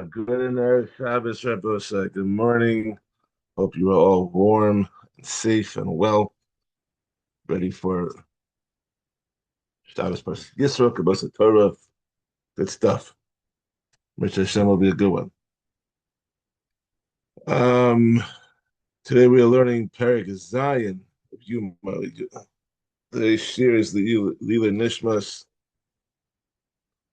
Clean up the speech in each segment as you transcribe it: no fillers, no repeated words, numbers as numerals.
Good in there, Shabbos, Shabbos. Good morning. Hope you are all warm and safe and well, ready for Shabbos Parshat Yisro, Kabbalah Torah. Good stuff. Rich Hashem will be a good one. Um, Today we are learning Perek Zion of Yoma. Today's shir is the Lila Nishmas.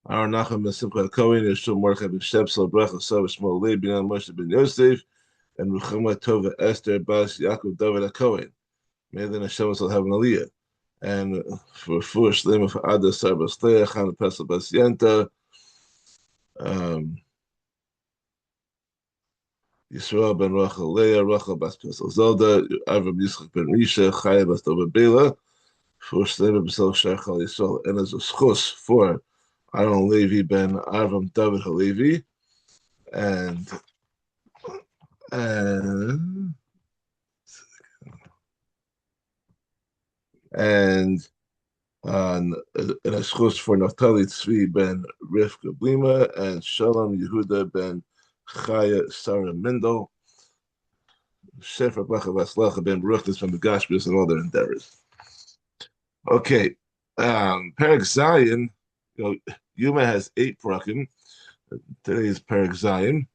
Our Nachum Simchat Kohen, Yeshua Mordechai ben Shepsel, Bracha Sava Shmuel Levi, Binan Moshe ben Yosef, and Ruchama Tova Esther Bas Yaakov David HaKohen. May the Hashem will have an aliyah. And for Shlema for Ada Sarbas Leach, Hana Pesel Bas Yenta, Yisrael ben Rachel Leah, Rachel Bas Pesel Zelda, Avram Yitzchak ben Risha, Chaya Bas Dova Bela, for Shlema Besel Shechal Yisrael, and as a schus for Aaron Levi ben Avram David Halevi, and and and and a schus for Naftali Tzvi ben Rivka Blima, and Shalom Yehuda ben Chaya Sarah Mendel, Shefer Bacha Vaslacha ben Baruch from the Gashbis and all their endeavors. Okay, Perek Zion, Yoma has 8 parakim. Today is Perek Zion,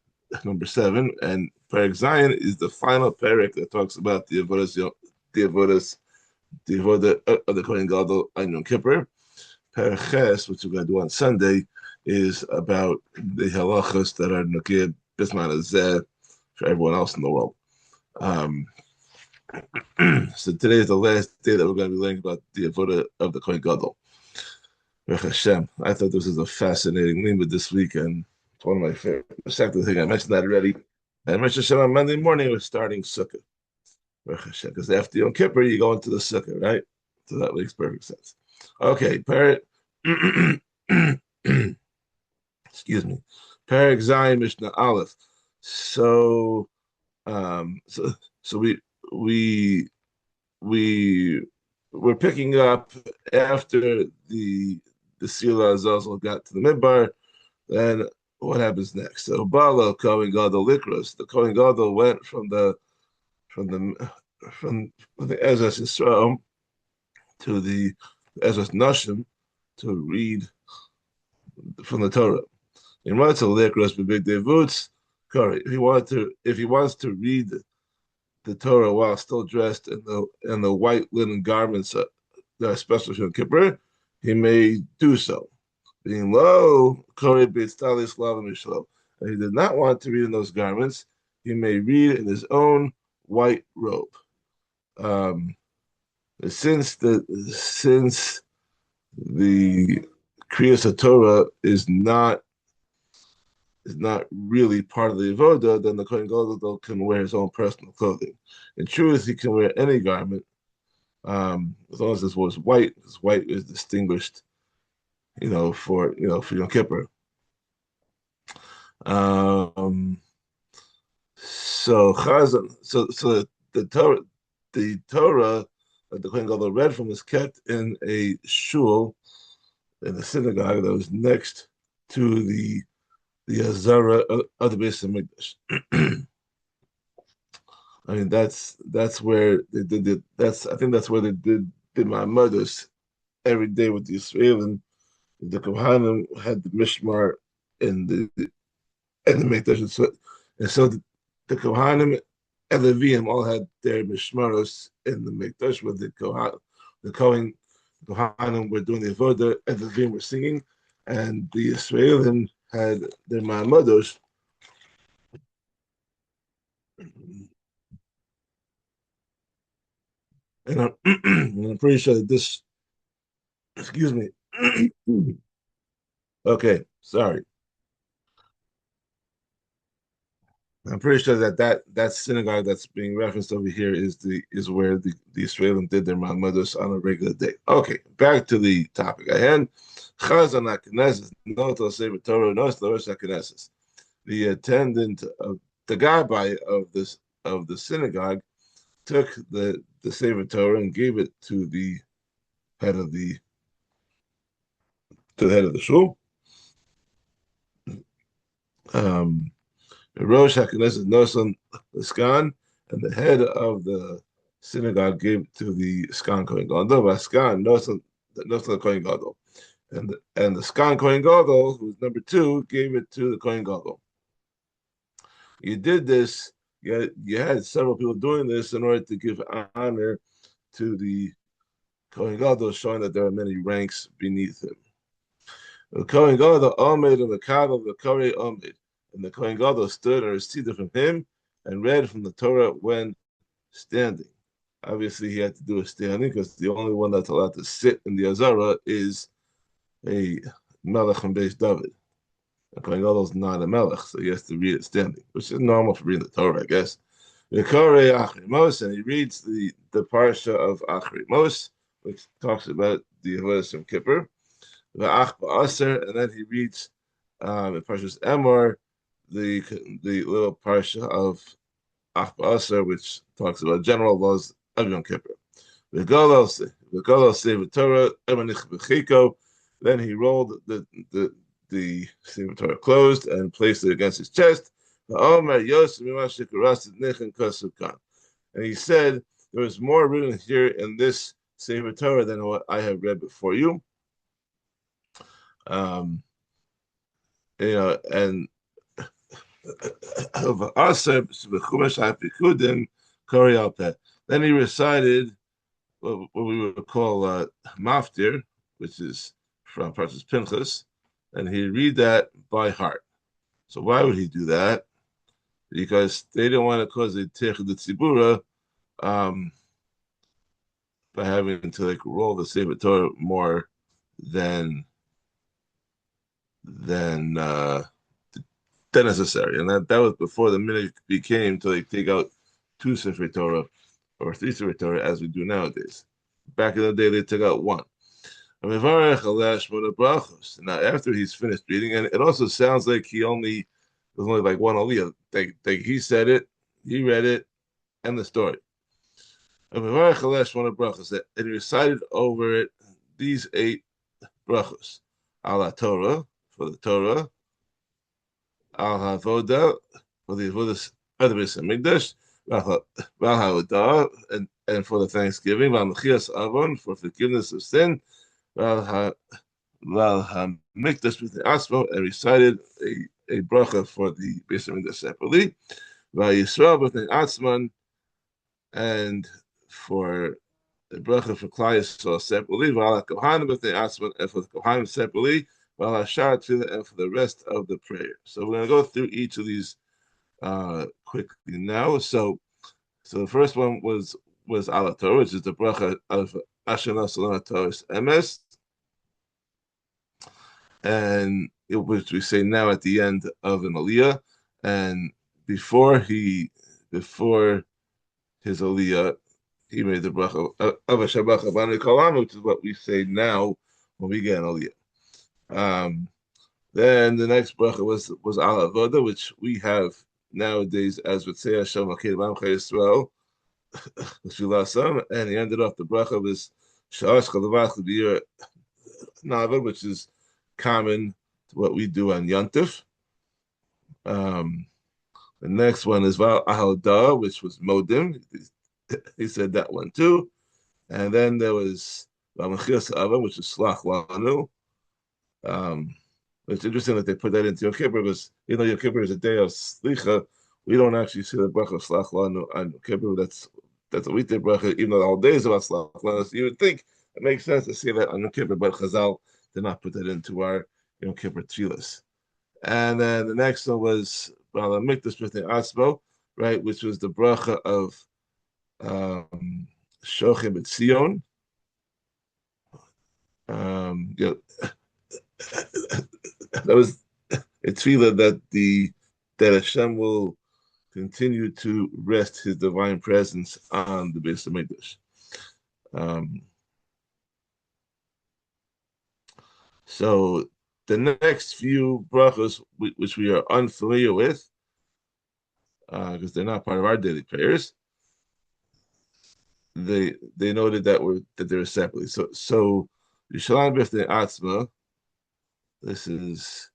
number 7, and Perek Zion is the final Perek that talks about the avodah of the Kohen Gadol on Yom Kippur. Perek Ches, which we're going to do on Sunday, is about the halachas that are Nakir Bisman Azeh for everyone else in the world. So today is the last day that we're going to be learning about the avodah of the Kohen Gadol. Hashem. I thought this was a fascinating limud this week, and it's one of my favorite. Second thing, I mentioned that already. And Rosh Hashanah on Monday morning, we're starting Sukkah. Because after Yom Kippur, you go into the Sukkah, right? So that makes perfect sense. Okay, excuse me. Perek Zion Mishnah Aleph. So, we're picking up after the Sila Azazel got to the Midbar. Then what happens next? So Bala Kohen Gadol Likros. The Kohen Gadol went from the Ezras Yisrael to the Ezras Nashim to read from the Torah. In Ratzal Likros b'Big Devuts, if he wants to read the Torah while still dressed in the white linen garments that are special for Yom Kippur, he may do so. Being low, and he did not want to read in those garments, he may read in his own white robe. Since the Kriyas Torah is not really part of the avoda, then the Kohen Gadol can wear his own personal clothing. In truth, he can wear any garment as long as this was white. Because white is distinguished, for Yom Kippur. So the Torah that the Kohen Gadol read from was kept in a shul, in a synagogue that was next to the Azara of the Beis Hamikdash. I mean, that's where they did it. I think that's where they did the Ma'amados every day with the Israelim. The Kohanim had the Mishmar and the Mikdash, and so the Kohanim and the Leviim all had their Mishmaros in the Mikdash, where the Kohanim were doing the Avodah, and the Leviim were singing, and the Israelim had their Ma'amados. And I'm pretty sure that this, excuse me. Okay, sorry. I'm pretty sure that synagogue that's being referenced over here is where the Israelim did their Ma'amados on a regular day. Okay, back to the topic at hand. Chazan HaKnesses, no Sefer Torah, no HaKnesses. The attendant of the gabbai of the synagogue took the Sefer Torah and gave it to the head of the shul. Um, Rosh HaKnesset Noson Skan, and the head of the synagogue gave it to the Skan Kohen Gadol. Skan Noson Kohen Gadol, and the Skan Kohen Gadol, who's number two, gave it to the Kohen Gadol. You did this. You had several people doing this in order to give honor to the Kohen Gadol, showing that there are many ranks beneath him. The Kohen Gadol Omed and the Kadol the Kore Omed, and the Kohen Gadol stood or seated from him and read from the Torah when standing. Obviously, he had to do a standing because the only one that's allowed to sit in the Azara is a Melech from Beis David. The Kohen Gadol is not a Melech, so he has to read it standing, which is normal for reading the Torah, I guess. The Kore Achri Mos, and he reads the parsha of Achri Mos, which talks about the Yom Kippur. And then he reads in Parshas Emor the little parsha of Ach Ba'aser, which talks about general laws of Yom Kippur. The Torah, then he rolled the Sefer Torah closed and placed it against his chest. And he said, there is more written here in this Sefer Torah than what I have read before you. And then he recited what we would call maftir, which is from Parshas Pinchas, and he read that by heart. So why would he do that? Because they didn't want to cause a tech the tzibura by having to roll the Sefer Torah more than than uh, necessary, and that was before the minute became to take out two Sefer Torah or three Sefer Torah as we do nowadays. Back in the day, they took out one. Now, after he's finished reading, and it also sounds like there's only like one aliyah. He said it, he read it, and the story. And he recited over it these 8 brachos. Ala Torah, for the Torah, Al Havoda, for the Avodas of the Beis Hamikdash, Val Havodah, and for the Thanksgiving, Val Mechias Avon, for forgiveness of sin, Val Hamikdash with the Asmo, and recited a bracha for the Beis Hamikdash separately, Val Yisrael with the Atzman, and for the bracha for Klal Yisrael separately, Val HaKohanim with the Atzman, and for the Kohanim separately, and for the rest of the prayer. So we're going to go through each of these quickly now. So the first one was Ala Torah, which is the bracha of Asher Nasalana Torah Emes, and which we say now at the end of an Aliyah, and before his Aliyah, he made the bracha of Shabbat Chabani Kalam, which is what we say now when we get an Aliyah. Then the next bracha was Al Avoda, which we have nowadays as with Say Hashem Aked B'Amcha Yisrael, and he ended off the bracha with Sha'ash Chalavach L'Biyur Navad, which is common to what we do on Yantif. The next one is Val Ahalda, which was Modim. He said that one too. And then there was Val Mechias Avon, which is Slach Lanu. It's interesting that they put that into Yom Kippur because Yom Kippur is a day of Slicha. We don't actually see the bracha of Slach Lanu on Yom Kippur. That's a weekday bracha, even though the whole day is about Slach Lanu. So you would think it makes sense to say that on Yom Kippur, but Chazal did not put that into our Yom Kippur tefillas. And then the next one was Bala Mikdash with the Asmo, right, which was the bracha of Shochem et Sion. That was a tefillah that Hashem will continue to rest His divine presence on the Beis Hamikdash. So the next few brachos, which we are unfamiliar with, because they're not part of our daily prayers, they noted that they were separately. So Yishalayim B'Fnei Atzma. This is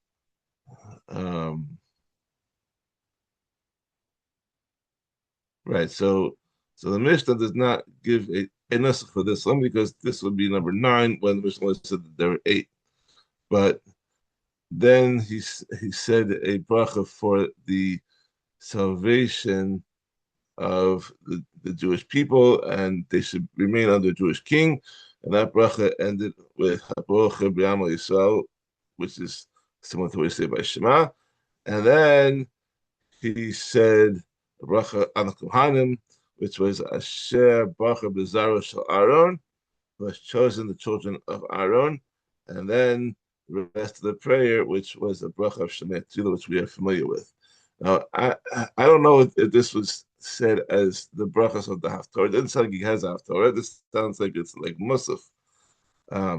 Right. So the Mishnah does not give a nusach for this one because this would be number nine when the Mishnah only said that there were eight. But then he said a bracha for the salvation of the Jewish people, and they should remain under Jewish king. And that bracha ended with Habocha B'Amal Yisrael, which is similar to what you say by Shema. And then he said a bracha on the Kohanim, which was Asher Bracha B'Zara Shel Aaron, who has chosen the children of Aaron. And then the rest of the prayer, which was a bracha of Shemet Tzilah, which we are familiar with. Now, I don't know if this was said as the brachas of the Haftorah. It doesn't sound like he has a Haftorah. This sounds like it's like Musaf,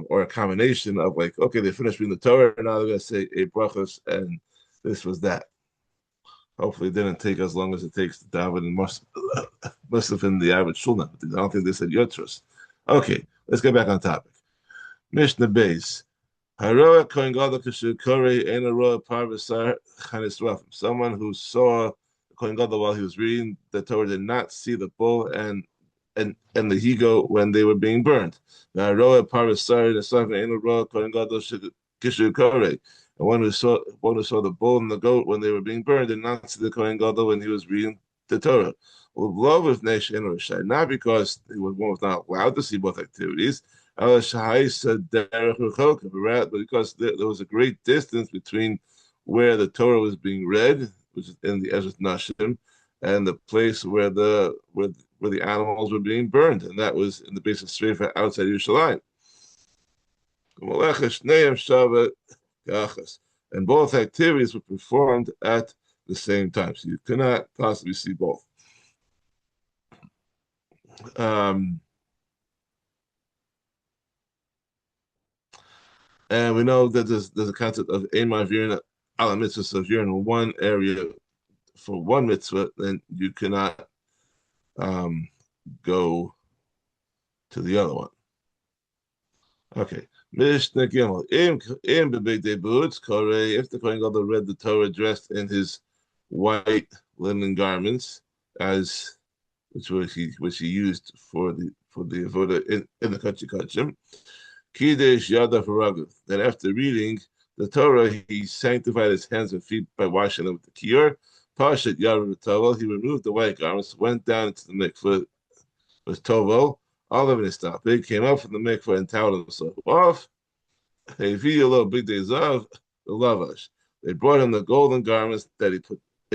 or a combination of like, okay, they finished reading the Torah, and now they're going to say a brachas, and this was that. Hopefully, it didn't take as long as it takes to David and Musaf in the average shulna. I don't think they said Yotros. Okay, let's get back on topic. Mishnah Beis. Haroa Kohen Gadol Kishukore Ena Roa Parvasar Chanisrafim. Someone who saw Kohen Gadol while he was reading the Torah did not see the bull and the he-goat when they were being burned. Haroa Parvasar Nesrafim Ena Roa Kohen Gadol Kishukore. And one who saw the bull and the goat when they were being burned did not see the Kohen Gadol when he was reading the Torah. Not because one was not allowed to see both activities, but because there was a great distance between where the Torah was being read, which is in the Ezras Nashim, and the place where the animals were being burned, and that was in the base of Sreifa outside Yerushalayim. And both activities were performed at the same time, so you cannot possibly see both. And we know that there's a concept of Eimar Virin ala mitzvah. So if you're in one area for one mitzvah, then you cannot go to the other one. Okay. Mishnah Gimel. If the Kohen Gadol read the Torah dressed in his white linen garments, which he used for the avoda in the Kachi Kachim, Kidesh Yadav Haragav. Then after reading the Torah, he sanctified his hands and feet by washing them with the kior. Pashat Yadav Tovel. He removed the white garments, went down into the mikveh with Tovel. All of it is stopped. He came up from the mikveh and toweled himself off. Big days of the lavash. They brought him the golden garments that he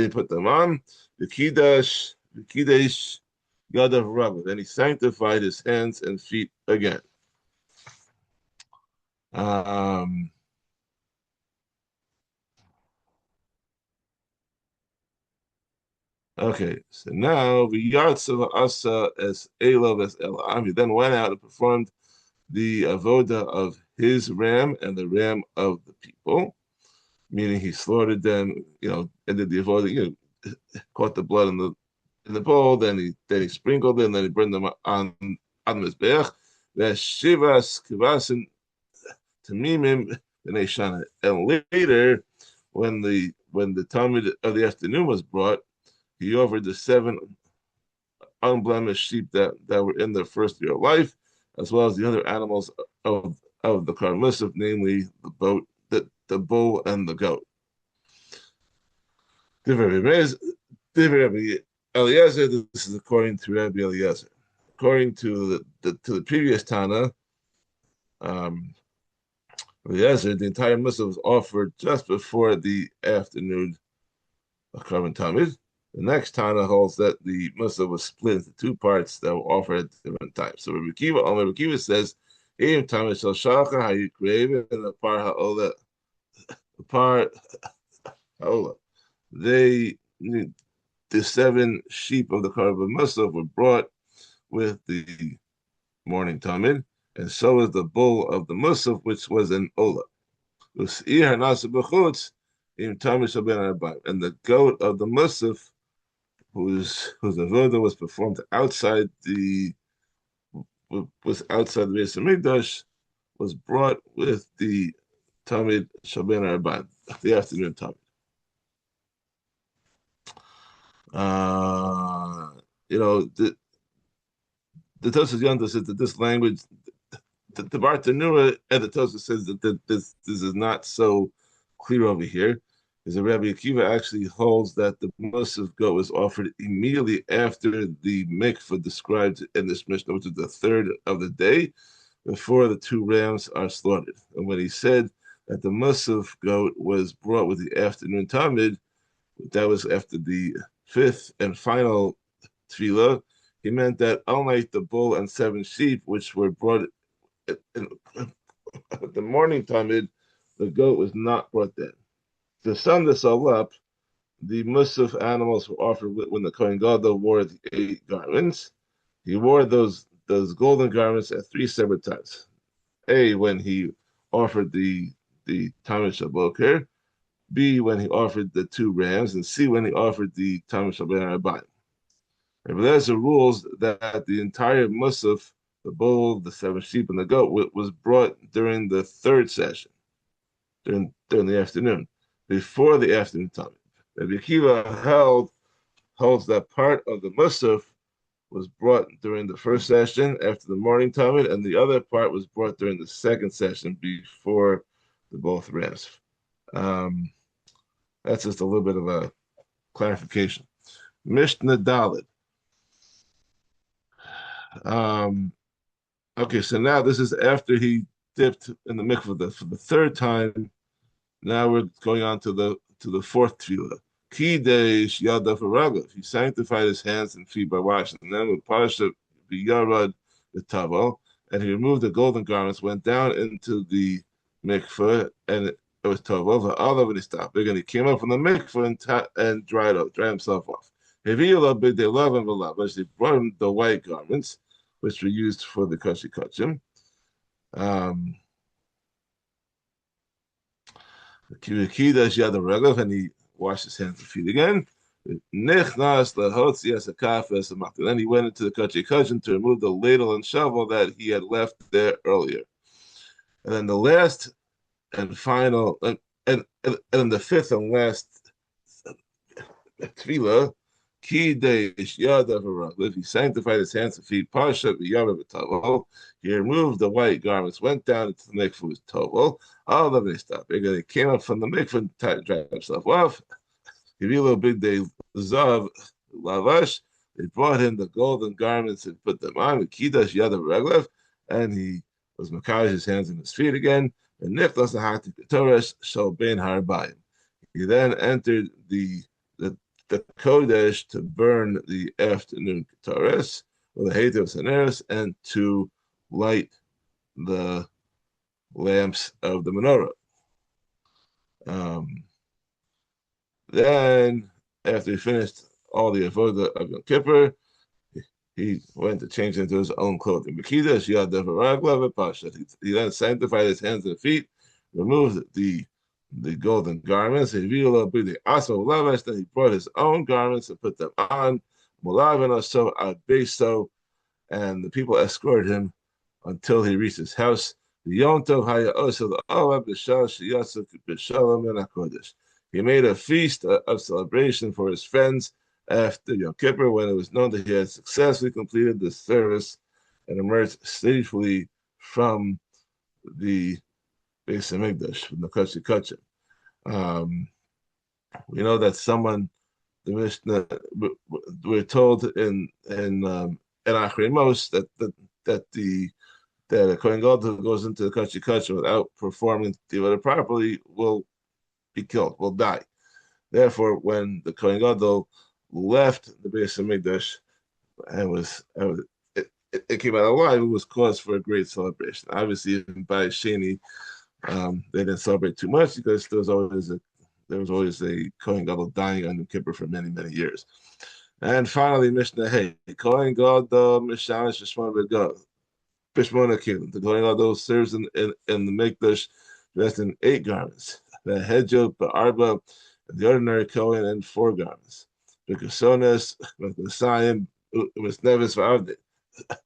put them on. The Kidesh Yadav Haragav. Then he sanctified his hands and feet again. Okay, so now V'yatzav Asa as Elav as Elam. He then went out and performed the avoda of his ram and the ram of the people, meaning he slaughtered them, and did the avoda, caught the blood in the bowl, then he sprinkled it, and then he burned them on the mizbeach. Shivas kivasim tamimim b'nei shana. And later, when the Talmud of the afternoon was brought, he offered the 7 unblemished sheep that were in their first year of life, as well as the other animals of the Karm Musaf, namely the bull and the goat. Eliezer, this is according to Rabbi Eliezer. According to the previous Tana, Eliezer, the entire Musaf was offered just before the afternoon of Karban Tamid. The next Tana holds that the Musaf was split into 2 parts that were offered at different times. So Rabbi Kiva says, "Im Tamid shel Shachar hayikrev and the par ha'ola, the par ha'ola." The 7 sheep of the Karban Musaf were brought with the morning Tamid, and so is the bull of the Musaf, which was an ola. And the goat of the Musaf, whose avoda was performed outside the Beis Hamikdash, was brought with the Tamid Shaben Arban, the afternoon Tamid. the Tosas Yonta says that this language, the Bartanura and the Tosas says that this is not so clear over here. Is that Rabbi Akiva actually holds that the Musaf goat was offered immediately after the mikvah described in this Mishnah, which is the third of the day, before the two rams are slaughtered. And when he said that the Musaf goat was brought with the afternoon Talmud, that was after the fifth and final tefillah, he meant that unlike the bull and seven sheep, which were brought in the morning Talmud, the goat was not brought then. To sum this all up, the Musaf animals were offered when the Kohen Gadol wore the 8 garments. He wore those golden garments at 3 separate times. A, when he offered the Talmud Shaboker. B, when he offered the 2 rams. And C, when he offered the Talmud Shabbat Rabbayim. Rabbi Eliezer rules that the entire Musaf, the bull, the 7 sheep, and the goat, was brought during the third session, during the afternoon, before the afternoon Talmud. Rabbi Akiva holds that part of the Musaf was brought during the first session after the morning Talmud, and the other part was brought during the second session before the both rams. That's just a little bit of a clarification. Mishnah Daled. Okay, so now this is after he dipped in the mikvah for the third time. Now we're going on to the fourth tefillah. Kidesh yadav haragav. He sanctified his hands and feet by washing them with parashat v'yarad v'tavel, and he removed the golden garments, went down into the mikvah, and it was tavel v'alav and he stopped. And he came up from the mikvah and dried himself off. He brought him the white garments, which were used for the kashi kachim. And he washed his hands and feet again. Then he went into the kachi kachim to remove the ladle and shovel that he had left there earlier. And then the last and final, and then the fifth and last tefillah, he sanctified his hands and feet. He removed the white garments, went down into the mikvah with tovel. All of it stopped. He came up from the mikvah and dried himself off. He revealed big day zav lavash. They brought him the golden garments and put them on. And he was makash his hands and his feet again. And nichlas the Torah shall ben harbayim. He then entered the Kodesh to burn the afternoon Torahs, or the Hativ Saneres, and to light the lamps of the menorah. Then, after he finished all the avodah of Yom Kippur, he went to change into his own clothing. He then sanctified his hands and feet, removed the golden garments. Then he brought his own garments and put them on. And the people escorted him until he reached his house. He made a feast of celebration for his friends after Yom Kippur, when it was known that he had successfully completed the service and emerged safely from the Beis Hamikdash, from the Kachi Kachim. We know that the Mishnah, we're told in Achrimos that a Kohen Gadol who goes into the Kachi Kachim without performing Tivara properly will be killed, will die. Therefore, when the Kohen Gadol left the Beis Hamikdash and it came out alive, it was cause for a great celebration. Obviously, in Bai Sheni, they didn't celebrate too much because there was always a Kohen Gadol dying on Yom Kippur for many, many years. And finally, Mishnah Hey, Kohen Gadol Mishamish Bishmona Kelim. The Kohen Gadol serves in the Mikdash dressed in 8 garments. The Hedjot, Ba'arba, and the ordinary Kohen in 4 garments. The Kesones, Messiah, Misnevis Va'avdeh.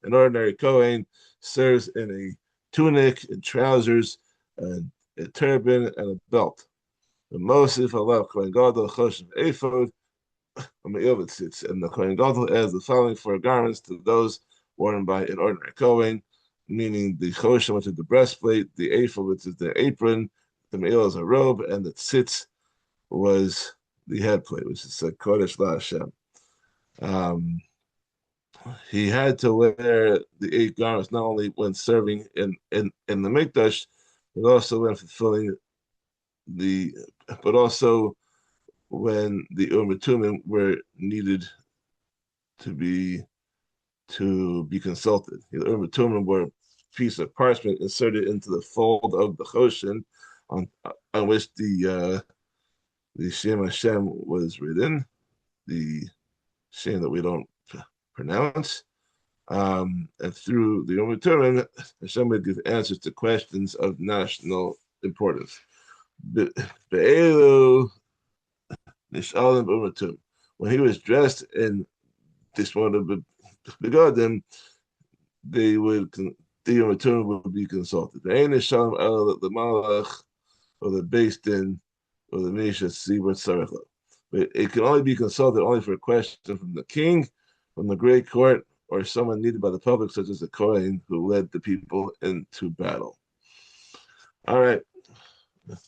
An ordinary Kohen serves in a tunic and trousers and a turban and a belt. The Mosif Allah Kohen Gadol Choshev Ephod, and the Kohen Gadol adds the following four garments to those worn by an ordinary Kohen, meaning the choshen, which is the breastplate, the ephod, which is the apron, the me'il is a robe, and the tzitz was the headplate, which is a kodesh la Hashem. Um, he had to wear the eight garments not only when serving in the mikdash, but also when fulfilling the, but also when the Urim were needed to be consulted. The Urim were a piece of parchment inserted into the fold of the choshen on which the Shem Hashem was written, the Shem that we don't pronounce. And through the Yom Kippur, Hashem would give answers to questions of national importance. Be'elu Nishalim Umatum. When he was dressed in this one of the begotten, they would the Yom Kippur would be consulted. The Nishalim the Malach or the Beis Din or the Misha Sibot Saracha. But it can only be consulted only for a question from the king, from the great court, or someone needed by the public, such as the Kohen who led the people into battle. All right.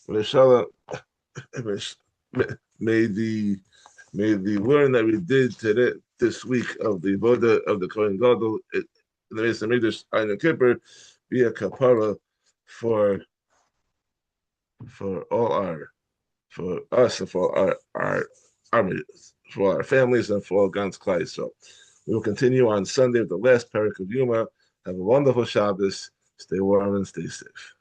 May the learn that we did today this week of the Voda of the Kohen Gadol in the Beis Hamikdash on Yom Kippur be a kapara for all for us and for our families and for all God's Klai. So we will continue on Sunday with the last Perek of Yoma. Have a wonderful Shabbos. Stay warm and stay safe.